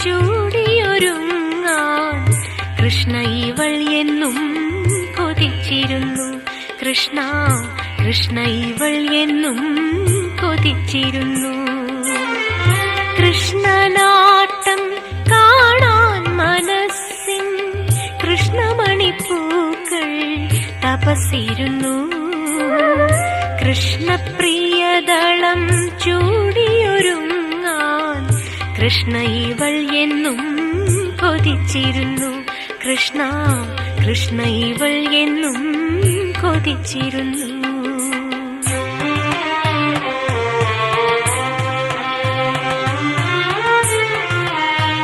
ചൂടിയൊരുങ്ങാൻ കൃഷ്ണ ഇവൾ എന്നും കൊതിച്ചിരുന്നു. കൃഷ്ണ കൃഷ്ണ ഇവൾ എന്നും കൊതിച്ചിരുന്നു. കൃഷ്ണനാട്ടം കാണാൻ മനസ്സിൻ കൃഷ്ണമണിപ്പൂക്കൾ തപസ്സിരുന്നു. കൃഷ്ണപ്രിയദളം ചൂടിയൊരുങ്ങാൻ കൃഷ്ണ ഇവൾ എന്നും കൊതിച്ചിരുന്നു. കൃഷ്ണ കൃഷ്ണ ഇവൾ എന്നും കൊതിച്ചിരുന്നു.